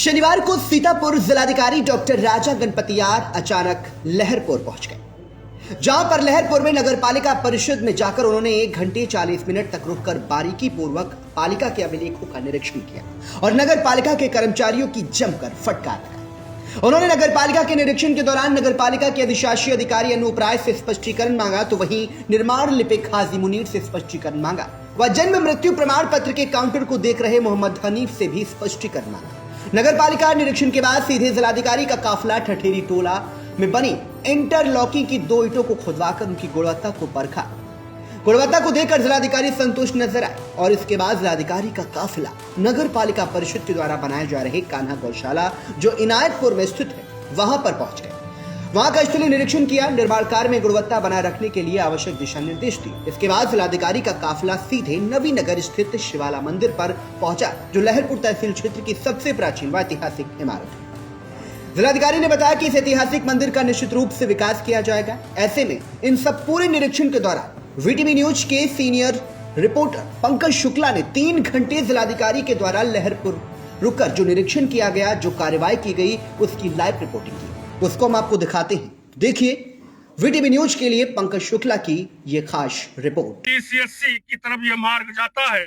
शनिवार को सीतापुर जिलाधिकारी डॉक्टर राजा गणपतियार अचानक लहरपुर पहुंच गए, जहां पर लहरपुर में नगर पालिका परिषद में जाकर उन्होंने 1 घंटे 40 मिनट तक रुककर बारीकी पूर्वक पालिका के अभिलेखों का निरीक्षण किया और नगर पालिका के कर्मचारियों की जमकर फटकार लगाई। उन्होंने नगर पालिका के निरीक्षण के दौरान नगर पालिका के अधिशासी अधिकारी अनूप राय से स्पष्टीकरण मांगा, तो वहीं निर्माण लिपिक हाजी मुनीर से स्पष्टीकरण मांगा व जन्म मृत्यु प्रमाण पत्र के काउंटर को देख रहे मोहम्मद हनीफ से भी स्पष्टीकरण मांगा। नगर पालिका निरीक्षण के बाद सीधे जिलाधिकारी का काफिला ठठेरी टोला में बनी इंटरलॉकिंग की 2 ईंटों को खुदवाकर उनकी गुणवत्ता को परखा। गुणवत्ता को देखकर जिलाधिकारी संतुष्ट नजर आए और इसके बाद जिलाधिकारी का काफिला नगर पालिका परिषद के द्वारा बनाए जा रहे कान्हा गौशाला जो इनायतपुर में स्थित है वहां पर पहुंच गए। वहां का स्थलीय निरीक्षण किया, निर्माण कार्य में गुणवत्ता बनाए रखने के लिए आवश्यक दिशा निर्देश दिए। इसके बाद जिलाधिकारी का काफिला सीधे नवीनगर स्थित शिवाला मंदिर पर पहुंचा, जो लहरपुर तहसील क्षेत्र की सबसे प्राचीन व ऐतिहासिक इमारत है। जिलाधिकारी ने बताया कि इस ऐतिहासिक मंदिर का निश्चित रूप से विकास किया जाएगा। ऐसे में इन सब पूरे निरीक्षण के दौरान वीटीवी न्यूज के सीनियर रिपोर्टर पंकज शुक्ला ने 3 घंटे जिलाधिकारी के द्वारा लहरपुर रुककर जो निरीक्षण किया गया, जो कार्रवाई की गई, उसकी लाइव रिपोर्टिंग की। उसको हम आपको दिखाते हैं। देखिए वीटीवी न्यूज के लिए पंकज शुक्ला की ये खास रिपोर्ट। सीएससी की तरफ ये मार्ग जाता है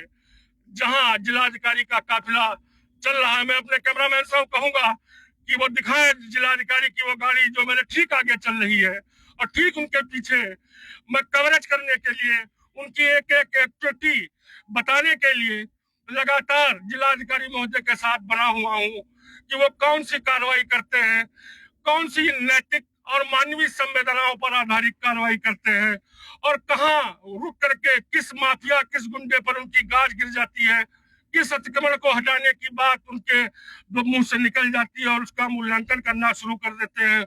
जहां जिलाधिकारी का काफिला चल रहा है। मैं अपने कैमरामैन साहब कहूंगा कि वो दिखाएं जिलाधिकारी की वो गाड़ी जो मेरे ठीक आगे चल रही है और ठीक उनके पीछे मैं कवरेज करने के लिए उनकी एक एक एक्टिविटी बताने के लिए लगातार जिलाधिकारी महोदय के साथ बना हुआ हूँ कि वो कौन सी कार्रवाई करते हैं, कौन सी नैतिक और मानवीय संवेदनाओं पर आधारित कार्रवाई करते हैं और कहां रुक करके किस माफिया, किस गुंडे पर उनकी गाज गिर जाती है, किस अतिक्रमण को हटाने की बात उनके मुंह से निकल जाती है और उसका मूल्यांकन करना शुरू कर देते हैं।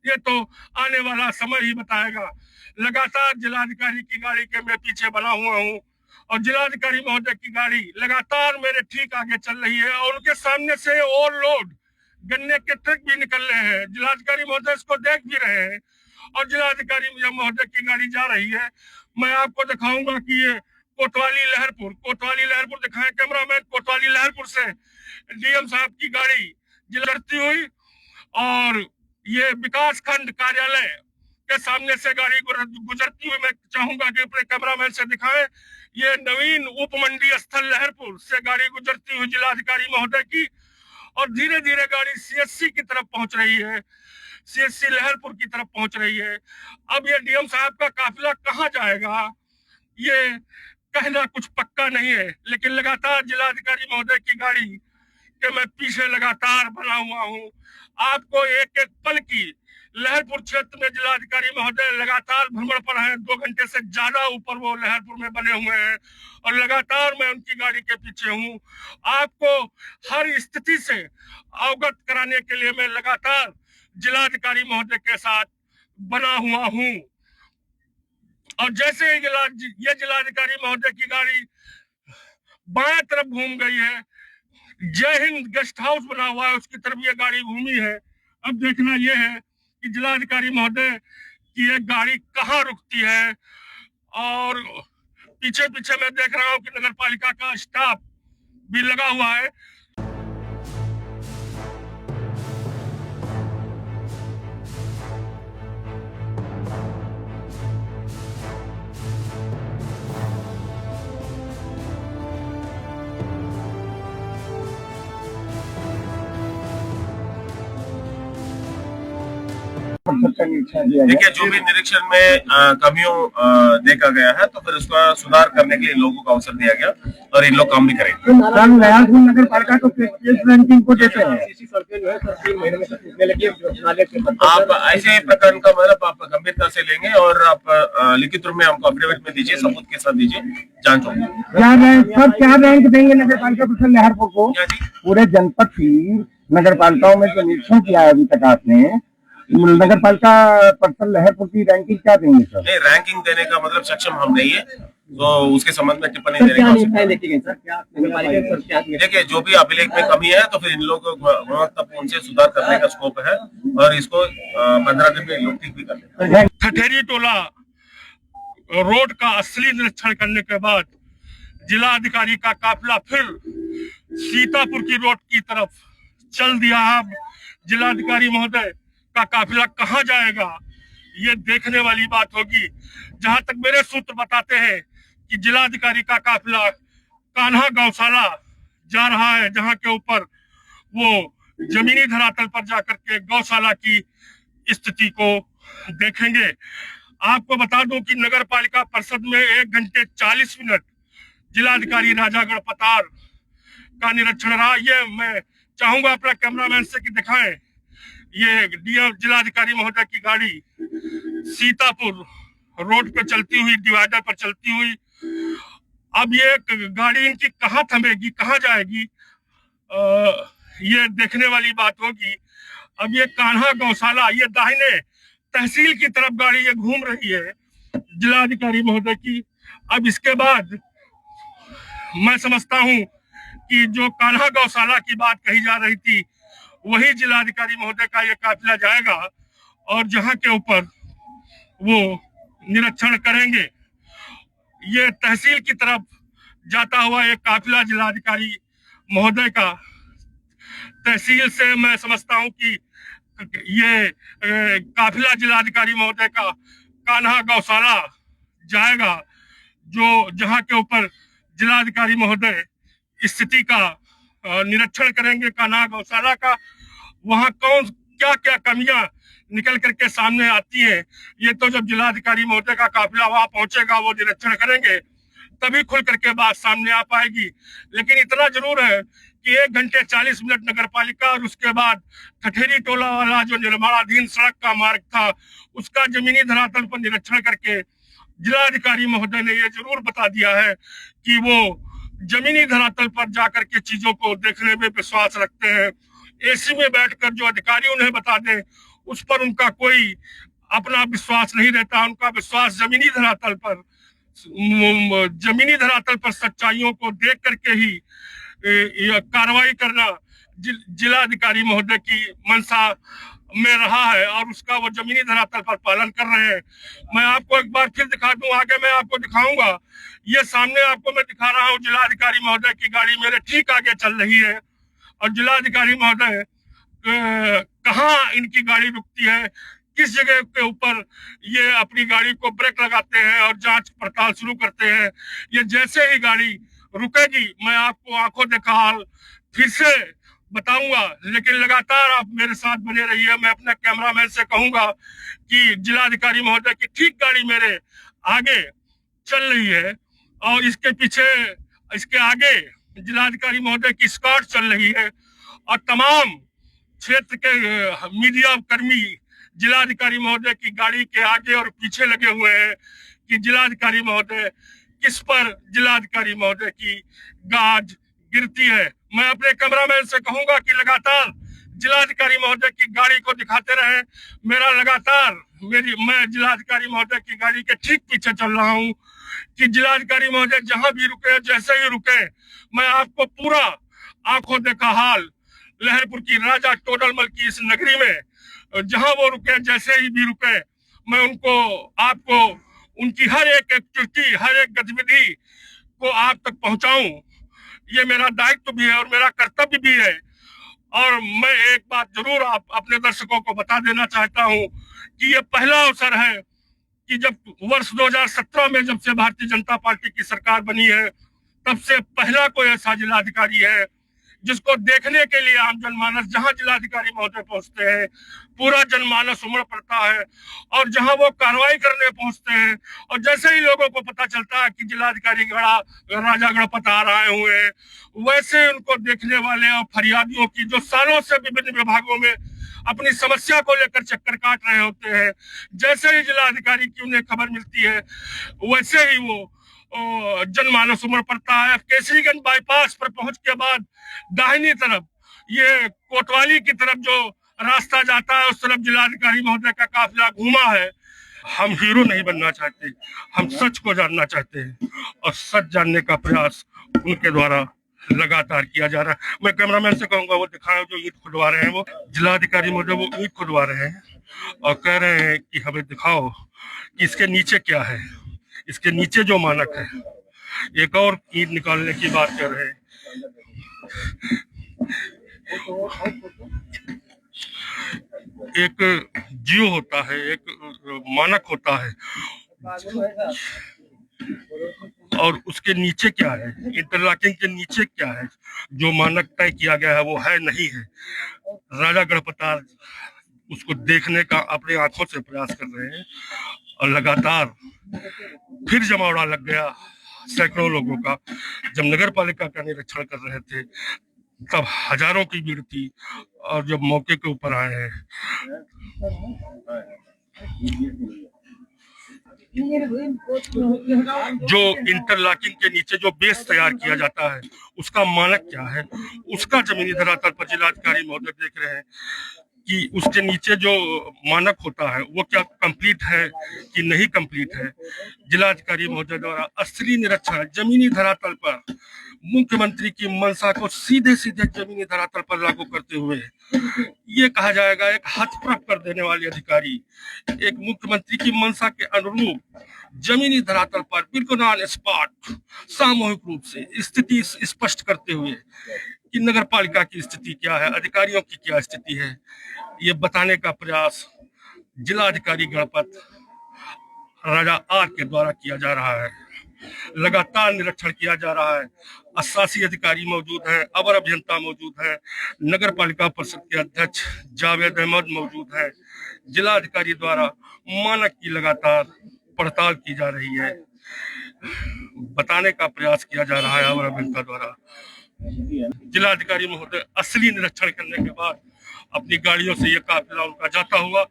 ये तो आने वाला समय ही बताएगा। लगातार जिलाधिकारी की गाड़ी के मैं पीछे बना हुआ हूँ और जिलाधिकारी महोदय की गाड़ी लगातार मेरे ठीक आगे चल रही है और उनके सामने से ओवरलोड गन्ने के ट्रक भी निकल रहे हैं। जिलाधिकारी महोदय इसको देख भी रहे हैं और जिलाधिकारी महोदय की गाड़ी जा रही है। मैं आपको दिखाऊंगा कि ये कोतवाली लहरपुर दिखाएं कैमरामैन। कोतवाली लहरपुर से डीएम साहब की गाड़ी गुजरती हुई और ये विकास खंड कार्यालय के सामने से गाड़ी गुजरती हुई मैं चाहूंगा कि अपने कैमरामैन से दिखाएं। ये नवीन उप मंडी स्थल लहरपुर से गाड़ी गुजरती हुई जिलाधिकारी महोदय की और धीरे धीरे गाड़ी सीएससी की तरफ पहुंच रही है, सीएससी लहरपुर की तरफ पहुंच रही है। अब ये डीएम साहब का काफिला कहां जाएगा ये कहना कुछ पक्का नहीं है, लेकिन लगातार जिलाधिकारी महोदय की गाड़ी के मैं पीछे लगातार बना हुआ हूं। आपको एक एक पल की लहरपुर क्षेत्र में जिलाधिकारी महोदय लगातार भ्रमण पर हैं। 2 घंटे से ज्यादा ऊपर वो लहरपुर में बने हुए हैं और लगातार मैं उनकी गाड़ी के पीछे हूँ। आपको हर स्थिति से अवगत कराने के लिए मैं लगातार जिलाधिकारी महोदय के साथ बना हुआ हूँ। और जैसे ही ये जिलाधिकारी महोदय की गाड़ी बाएं तरफ घूम गई है, जय हिंद गेस्ट हाउस बना हुआ है उसकी तरफ ये गाड़ी घूमी है। अब देखना यह है कि जिलाधिकारी महोदय की ये गाड़ी कहाँ रुकती है और पीछे पीछे मैं देख रहा हूँ कि नगर पालिका का स्टाफ भी लगा हुआ है। देखिए, जो भी निरीक्षण में कमियों देखा गया है तो फिर उसका सुधार करने के लिए लोगों को अवसर दिया गया और इन लोग काम भी करेंगे। नगर पालिका को रैंकिंग को देते हैं। आप ऐसे प्रकरण का मतलब आप गंभीरता से लेंगे और आप लिखित रूप में हमको एफिडेविट में दीजिए, सबूत के साथ दीजिए, जांच होगी। क्या रैंक देंगे नगर पालिका परिषद लहरपुर को? पूरे जनपद की नगर पालिकाओं में जो निरीक्षण किया है अभी तक आपने, नगर पालिका परिषद लहरपुर की रैंकिंग क्या देंगे सर? नहीं, रैंकिंग देने का मतलब सक्षम हम नहीं है, तो उसके संबंध में टिप्पणी देने का। देखिए, जो भी अभिलेख में कमी है तो फिर इन लोगों को गुणवत्तापूर्ण से सुधार करने का स्कोप है और इसको 15 दिन में लोग ठीक भी कर लेंगे। ठठेरी टोला रोड का असली निरीक्षण करने के बाद जिला अधिकारी का काफिला फिर सीतापुर की रोड की तरफ चल दिया। अब जिलाधिकारी महोदय का काफिला कहाँ जाएगा, ये देखने वाली बात होगी। जहां तक मेरे सूत्र बताते हैं कि जिलाधिकारी का काफिला कान्हा गौशाला जा रहा है, जहां के ऊपर वो जमीनी धरातल पर जाकर के गौशाला की स्थिति को देखेंगे। आपको बता दूं कि नगर पालिका परिषद में 1 घंटे 40 मिनट जिलाधिकारी राजागढ़ पतार का निरीक्षण रहा। ये मैं चाहूंगा अपना कैमरामैन से कि दिखाएं, ये डीएम जिलाधिकारी महोदय की गाड़ी सीतापुर रोड पे चलती हुई, डिवाइडर पर चलती हुई। अब ये गाड़ी इनकी कहाँ थमेगी, कहाँ जाएगी, ये देखने वाली बात होगी। अब ये कान्हा गौशाला, ये दाहिने तहसील की तरफ गाड़ी ये घूम रही है जिलाधिकारी महोदय की। अब इसके बाद मैं समझता हूं कि जो कान्हा गौशाला की बात कही जा रही थी, वही जिलाधिकारी महोदय का ये काफिला जाएगा और जहां के ऊपर वो निरीक्षण करेंगे। ये तहसील की तरफ जाता हुआ एक काफिला जिलाधिकारी महोदय का, तहसील से मैं समझता हूं कि ये काफिला जिलाधिकारी महोदय का कान्हा गौशाला जाएगा, जो जहां के ऊपर जिलाधिकारी महोदय स्थिति का निरीक्षण करेंगे कान्हा गौशाला का। वहां कौन क्या क्या कमियां निकल करके सामने आती हैं, ये तो जब जिलाधिकारी महोदय का काफिला वहां पहुंचेगा, वो निरीक्षण करेंगे, तभी खुल करके बात सामने आ पाएगी। लेकिन इतना जरूर है कि 1 घंटे 40 मिनट नगर पालिका और उसके बाद ठठेरी टोला वाला जो निर्माणाधीन सड़क का मार्ग था, उसका जमीनी धरातल पर निरीक्षण करके जिलाधिकारी महोदय ने ये जरूर बता दिया है कि वो जमीनी धरातल पर जाकर के चीजों को देखने में विश्वास रखते हैं। एसी में बैठकर जो अधिकारी उन्हें बता दें, उस पर उनका कोई अपना विश्वास नहीं रहता। उनका विश्वास जमीनी धरातल पर सच्चाइयों को देख करके ही कार्रवाई करना जिलाधिकारी महोदय की मंशा में रहा है और उसका वो जमीनी धरातल पर पालन कर रहे हैं। मैं आपको एक बार फिर दिखा दूं, आगे मैं आपको दिखाऊंगा। ये सामने आपको मैं दिखा रहा हूँ, जिलाधिकारी महोदय की गाड़ी मेरे ठीक आगे चल रही है और जिलाधिकारी महोदय कहाँ इनकी गाड़ी रुकती है, किस जगह के ऊपर ये अपनी गाड़ी को ब्रेक लगाते हैं और जांच पड़ताल शुरू करते हैं। ये जैसे ही गाड़ी रुकेगी, मैं आपको आंखों देखा हाल फिर से बताऊंगा, लेकिन लगातार आप मेरे साथ बने रहिए। मैं अपने कैमरामैन से कहूंगा कि जिलाधिकारी महोदय की ठीक गाड़ी मेरे आगे चल रही है और इसके पीछे, इसके आगे जिलाधिकारी महोदय की स्कॉट चल रही है और तमाम क्षेत्र के मीडिया कर्मी जिलाधिकारी महोदय की गाड़ी के आगे और पीछे लगे हुए हैं कि जिलाधिकारी महोदय किस पर जिलाधिकारी महोदय की गाज गिरती है। मैं अपने कैमरामैन से कहूंगा कि लगातार जिलाधिकारी महोदय की गाड़ी को दिखाते रहे। मैं जिलाधिकारी महोदय की गाड़ी के ठीक पीछे चल रहा हूं कि जिलाधिकारी महोदय जहां भी रुके, जैसे ही रुके, मैं आपको पूरा आंखों देखा हाल लहरपुर की राजा टोडरमल की इस नगरी में जहां वो रुके, जैसे ही भी रुके, मैं आपको उनकी हर एक एक्टिविटी, हर एक गतिविधि को आप तक पहुंचाऊं, ये मेरा दायित्व भी है और मेरा कर्तव्य भी है। और मैं एक बात जरूर आप अपने दर्शकों को बता देना चाहता हूं कि ये पहला अवसर है कि जब वर्ष 2017 में जब से भारतीय जनता पार्टी की सरकार बनी है, तब से पहला कोई ऐसा जिलाधिकारी है जिसको देखने के लिए आम जनमानस, जहां जिलाधिकारी महोदय पहुंचते हैं, पूरा जनमानस उमड़ पड़ता है और जहां वो कार्रवाई करने पहुंचते हैं और जैसे ही लोगों को पता चलता है कि जिलाधिकारी राजागढ़ पतार आए हुए हैं, वैसे उनको देखने वाले और फरियादियों की जो सालों से विभिन्न विभागों में अपनी समस्या को लेकर चक्कर काट रहे होते हैं, जैसे ही जिलाधिकारी की उन्हें खबर मिलती है, वैसे ही वो जनमानस उमड़ पड़ता है। केसरीगंज बाईपास पर पहुंच के बाद दाहिनी तरफ ये कोतवाली की तरफ जो रास्ता जाता है, उस तरफ जिलाधिकारी महोदय का काफिला घूमा है। हम हीरो नहीं बनना चाहते, हम सच को जानना चाहते हैं और सच जानने का प्रयास उनके द्वारा लगातार किया जा रहा है। मैं कैमरामैन से कहूंगा वो दिखाएं, जो ईंट खुदवा रहे हैं, वो जिलाधिकारी महोदय वो ईंट खुदवा रहे हैं और कह रहे हैं कि हमें दिखाओ कि इसके नीचे क्या है, इसके नीचे जो मानक है। एक और ईंट निकालने की बात कर रहे हैं। एक जियो होता है, एक मानक होता है, और उसके नीचे क्या है, इंटरलॉकिंग के नीचे क्या है, जो मानक तय किया गया है वो है नहीं है। राजा गणपतार उसको देखने का अपने आंखों से प्रयास कर रहे हैं और लगातार फिर जमावड़ा लग गया सैकड़ों लोगों का। जब नगर पालिका का निरीक्षण कर रहे थे तब हजारों की भीड़ थी, और जब मौके के ऊपर आए हैं जो इंटरलॉकिंग के नीचे जो बेस तैयार किया जाता है उसका मानक क्या है, उसका जमीनी धरातल पर जिलाधिकारी महोदय देख रहे हैं कि उसके नीचे जो मानक होता है वो क्या कंप्लीट है कि नहीं कंप्लीट है। जिलाधिकारी महोदय द्वारा असली निरीक्षण जमीनी धरातल पर मुख्यमंत्री की मंशा को सीधे सीधे जमीनी धरातल पर लागू करते हुए ये कहा जाएगा एक हथप्रभ कर देने वाले अधिकारी, एक मुख्यमंत्री की मंशा के अनुरूप जमीनी धरातल पर बिल्कुल ऑन स्पॉट सामूहिक रूप से स्थिति स्पष्ट करते हुए कि नगर पालिका की स्थिति क्या है, अधिकारियों की क्या स्थिति है, ये बताने का प्रयास जिलाधिकारी गणपत राजा आर के द्वारा किया जा रहा है। लगातार निरीक्षण किया जा रहा है। 88 अधिकारी मौजूद हैं, अवर अभियंता मौजूद हैं, नगर पालिका परिषद के अध्यक्ष जावेद अहमद मौजूद हैं। जिलाधिकारी द्वारा मानक की लगातार पड़ताल की जा रही है, बताने का प्रयास किया जा रहा है अवर अभियंता द्वारा। जिलाधिकारी महोदय असली निरीक्षण करने के बाद अपनी गाड़ियों से ये काफिला उनका जाता हुआ,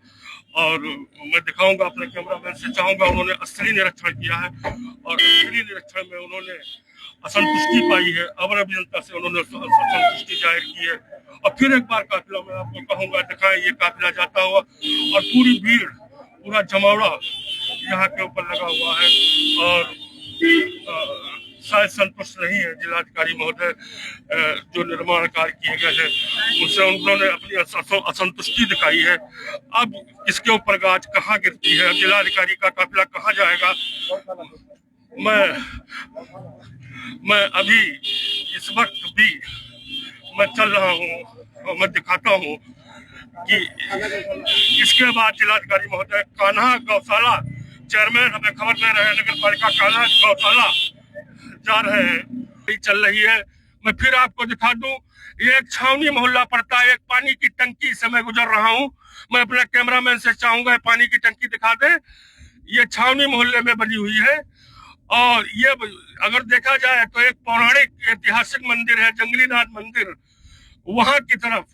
और मैं दिखाऊंगा अपने कैमरामैन से चाहूंगा, उन्होंने असली निरीक्षण किया है और असली निरीक्षण में उन्होंने असंतुष्टि पाई है, अवर अभियंता से उन्होंने असंतुष्टि जाहिर की है। और फिर एक बार काफिला मैं आपको कहूंगा दिखाएं, ये काफिला जाता हुआ और पूरी भीड़, पूरा जमावड़ा यहाँ के ऊपर लगा हुआ है, और शायद संतुष्ट नहीं है जिलाधिकारी महोदय जो निर्माण कार्य किए गए हैं उनसे, उन्होंने अपनी असंतुष्टि दिखाई है। अब इसके ऊपर गाज कहाँ गिरती है, जिलाधिकारी का काफिला कहाँ जाएगा, मैं अभी इस वक्त भी मैं चल रहा हूँ और मैं दिखाता हूँ कि इसके बाद जिलाधिकारी महोदय कान्हा गौशाला चेयरमैन हमें खबर दे रहे हैं, नगर पालिका कान्हा गौशाला जा रहे हैं, चल रही है। मैं फिर आपको दिखा दूं, ये एक छावनी मोहल्ला पड़ता है, एक पानी की टंकी से मैं गुजर रहा हूं। मैं अपने कैमरामैन से चाहूंगा पानी की टंकी दिखा दे। ये छावनी मोहल्ले में बनी हुई है, और ये अगर देखा जाए तो एक पौराणिक ऐतिहासिक मंदिर है, जंगलीनाथ मंदिर, वहां की तरफ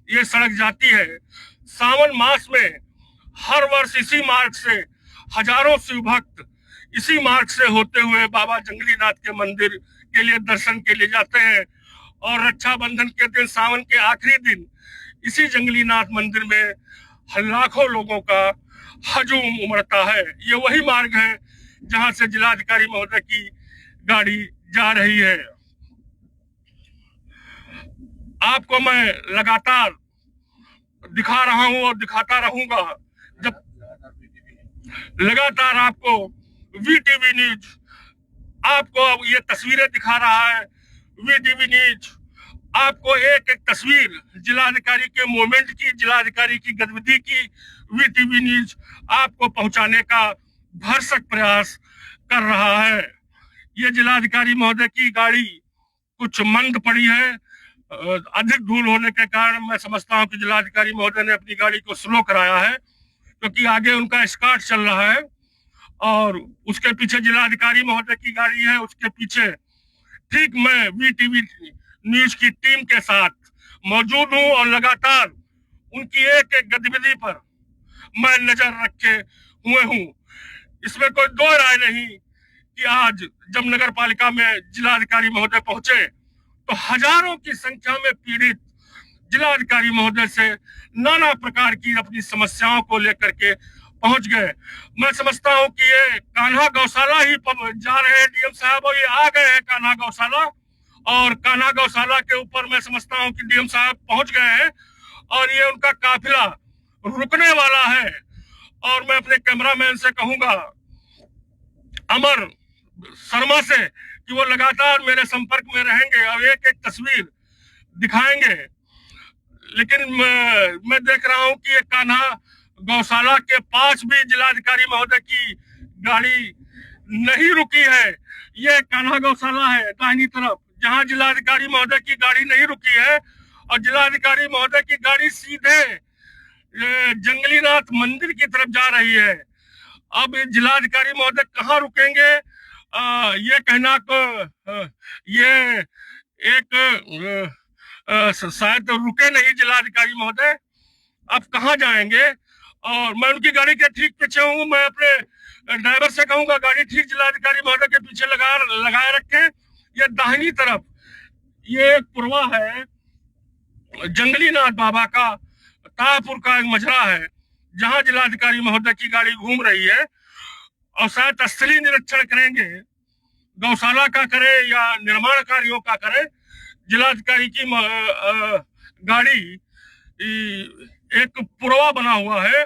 ये सड़क जाती है। सावन मास में हर वर्ष इसी मार्ग से हजारों शिव भक्त इसी मार्ग से होते हुए बाबा जंगलीनाथ के मंदिर के लिए दर्शन के लिए जाते हैं, और रक्षाबंधन के दिन, सावन के आखिरी दिन, इसी जंगलीनाथ मंदिर में लाखों लोगों का हजूम उमड़ता है। ये वही मार्ग है जहां से जिलाधिकारी महोदय की गाड़ी जा रही है। आपको मैं लगातार दिखा रहा हूं और दिखाता रहूंगा, जब लगातार आपको वीटीवी न्यूज आपको अब ये तस्वीरें दिखा रहा है। वीटीवी न्यूज आपको एक एक तस्वीर जिलाधिकारी के मूवमेंट की, जिलाधिकारी की गतिविधि की, वीटीवी न्यूज आपको पहुंचाने का भरसक प्रयास कर रहा है। ये जिलाधिकारी महोदय की गाड़ी कुछ मंद पड़ी है, अधिक धूल होने के कारण मैं समझता हूं कि जिलाधिकारी महोदय ने अपनी गाड़ी को स्लो कराया है, क्योंकि आगे उनका स्कार्ट चल रहा है और उसके पीछे जिलाधिकारी महोदय की गाड़ी है। उसके पीछे ठीक मैं वीटीवी न्यूज की टीम के साथ मौजूद हूं, और लगातार उनकी एक एक गतिविधि पर मैं नजर रखे हुए हूं। इसमें कोई दो राय नहीं कि आज जब नगर पालिका में जिलाधिकारी महोदय पहुंचे तो हजारों की संख्या में पीड़ित जिलाधिकारी महोदय से नाना प्रकार की अपनी समस्याओं को लेकर के पहुंच गए। मैं समझता हूं कि ये कान्हा गौशाला ही जा रहे हैं डीएम साहब, और ये आ गए हैं कान्हा गौशाला, और कान्हा गौशाला के ऊपर मैं समझता हूं कि डीएम साहब पहुंच गए हैं, और ये उनका काफिला रुकने वाला है। और मैं अपने कैमरामैन से कहूंगा अमर शर्मा से कि वो लगातार मेरे संपर्क में रहेंगे और एक एक तस्वीर दिखाएंगे। लेकिन मैं देख रहा हूं कि ये कान्हा गौशाला के पास भी जिलाधिकारी महोदय की गाड़ी नहीं रुकी है। ये कान्हा गौशाला है दाहिनी तरफ, जहां जिलाधिकारी महोदय की गाड़ी नहीं रुकी है, और जिलाधिकारी महोदय की गाड़ी सीधे जंगलीनाथ मंदिर की तरफ जा रही है। अब जिलाधिकारी महोदय कहाँ रुकेंगे, ये कहना को ये एक शायद रुके नहीं जिलाधिकारी महोदय, अब कहाँ जाएंगे। और मैं उनकी गाड़ी के ठीक पीछे हूँ, मैं अपने ड्राइवर से कहूंगा गाड़ी ठीक जिलाधिकारी महोदय के पीछे लगाए रखें। ये दाहिनी तरफ ये एक पुरवा है जंगलीनाथ बाबा का, ताहपुर का एक मजरा है, जहां जिलाधिकारी महोदय की गाड़ी घूम रही है, और शायद स्थलीय निरीक्षण करेंगे, गौशाला का करे या निर्माण कार्यों का करे। जिलाधिकारी की गाड़ी एक पुरवा बना हुआ है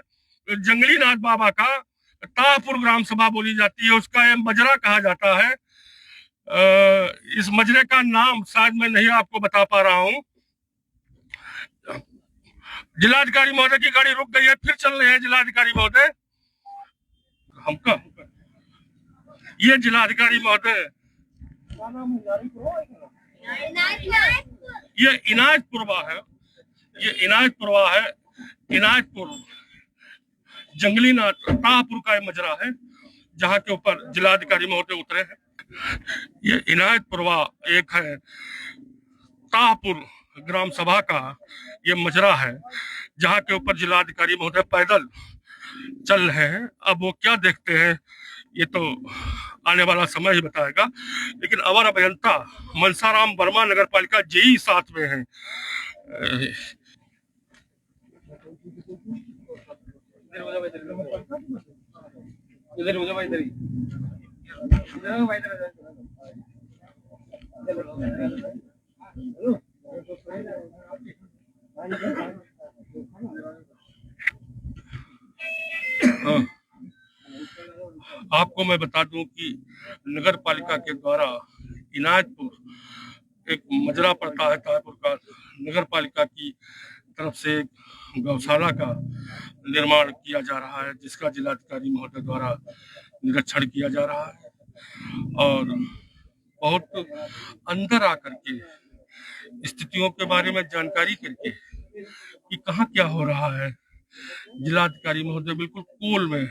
जंगलीनाथ बाबा का, ताहपुर ग्राम सभा बोली जाती है, उसका यह मजरा कहा जाता है। इस मजरे का नाम शायद मैं नहीं आपको बता पा रहा हूं। जिलाधिकारी महोदय की गाड़ी रुक गई है, फिर चल रहे हैं जिलाधिकारी महोदय। हमका ये जिलाधिकारी महोदय ये इनायतपुरवा है, ये इनायतपुरवा है, इनायतपुर जंगलीनाथ ताहपुर का मजरा है, जहां के ऊपर जिलाधिकारी महोदय उतरे हैं। ये इनायतपुरवा एक है ताहपुर ग्राम सभा का ये मजरा है, जहां के ऊपर जिलाधिकारी महोदय पैदल चल रहे हैं। अब वो क्या देखते हैं ये तो आने वाला समय ही बताएगा, लेकिन अवर अभियंता मनसाराम वर्मा नगर पालिका जेई साथ में है। आपको मैं बता दूं कि नगर पालिका के द्वारा इनायतपुर एक मजरा पड़ता है ताहपुर का, नगर पालिका की तरफ से गौशाला का निर्माण किया जा रहा है, जिसका जिलाधिकारी महोदय द्वारा निरीक्षण किया जा रहा है। और बहुत अंदर आकर के स्थितियों के बारे में जानकारी करके कि कहाँ क्या हो रहा है, जिलाधिकारी महोदय बिल्कुल कोल में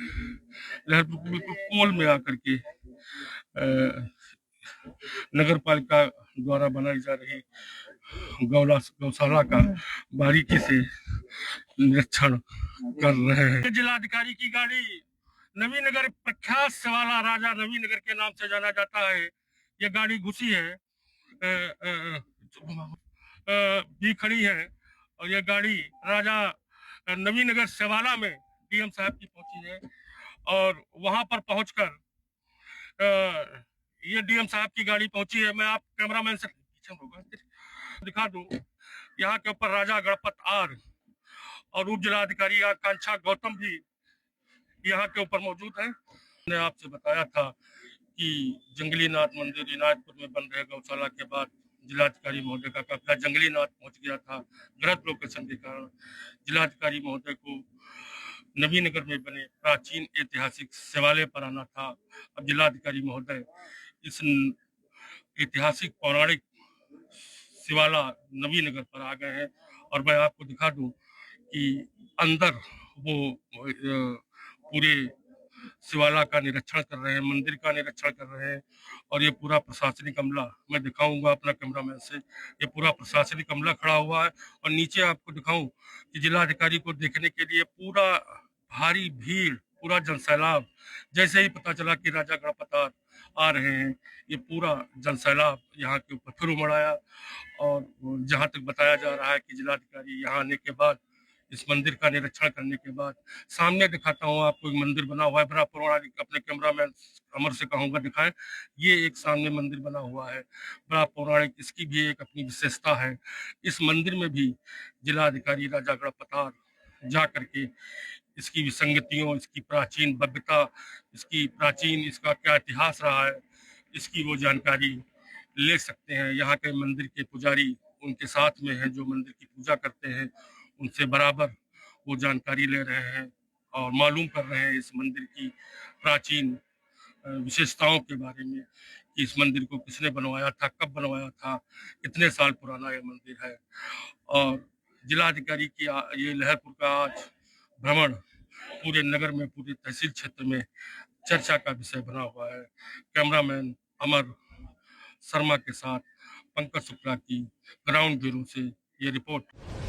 बिल्कुल कोल में आकर के नगर पालिका द्वारा बनाई जा रही गौशाला का बारीकी से निरीक्षण कर रहे हैं। जिलाधिकारी की गाड़ी नवीनगर प्रख्यात सवाला राजा नवीनगर के नाम से जाना जाता है, ये गाड़ी घुसी है भी खड़ी है, और ये गाड़ी राजा नवीनगर सेवाला में डीएम साहब की पहुंची है। और वहां पर पहुंचकर ये डीएम साहब की गाड़ी पहुंची है। मैं आप कैमरामैन से दिखा दूं, यहाँ के ऊपर राजा गणपत आर और उप जिलाधिकारी आकांक्षा गौतम भी यहाँ के ऊपर मौजूद है। मैंने आपसे बताया था कि जंगलीनाथ मंदिर इनायतपुर में बन रहे गौशाला के बाद जिलाधिकारी महोदय का कब्जा जंगलीनाथ पहुंच गया था। गलत लोकेशन के कारण जिलाधिकारी महोदय को नवीनगर में बने प्राचीन ऐतिहासिक शिवालय पर आना था। अब जिलाधिकारी महोदय इस ऐतिहासिक पौराणिक शिवाला नवीनगर पर आ गए हैं, और मैं आपको दिखा दूं कि अंदर वो पूरे शिवाला का निरीक्षण कर रहे हैं, मंदिर का निरीक्षण कर रहे हैं। और ये पूरा प्रशासनिक अमला मैं दिखाऊंगा अपना कैमरामैन से, ये पूरा प्रशासनिक अमला खड़ा हुआ है। और नीचे आपको दिखाऊं कि जिलाधिकारी को देखने के लिए पूरा भारी भीड़, पूरा जनसैलाब, जैसे ही पता चला कि राजा गणपत आ रहे हैं, ये पूरा जनसैलाब यहाँ के ऊपर फिर उमड़ आया। और जहाँ तक बताया जा रहा है कि जिलाधिकारी यहाँ आने के बाद, इस मंदिर का निरीक्षण करने के बाद, सामने दिखाता हूँ आपको, एक मंदिर बना हुआ है बड़ा पौराणिक, अपने कैमरामैन अमर से कहूँगा दिखाएं। ये एक सामने मंदिर बना हुआ है बड़ा पौराणिक, इसकी भी एक अपनी विशेषता है। इस मंदिर में भी जिलाधिकारी राजा गणपत जा करके इसकी विसंगतियों, इसकी प्राचीन भव्यता, इसका क्या इतिहास रहा है, इसकी वो जानकारी ले सकते हैं। यहाँ के मंदिर के पुजारी उनके साथ में हैं, जो मंदिर की पूजा करते हैं, उनसे बराबर वो जानकारी ले रहे हैं और मालूम कर रहे हैं इस मंदिर की प्राचीन विशेषताओं के बारे में कि इस मंदिर को किसने बनवाया था, कब बनवाया था, कितने साल पुराना ये मंदिर है। और जिलाधिकारी की ये लहरपुर का आज भ्रमण पूरे नगर में, पूरे तहसील क्षेत्र में चर्चा का विषय बना हुआ है। कैमरामैन अमर शर्मा के साथ पंकज शुक्ला की ग्राउंड जीरो से ये रिपोर्ट।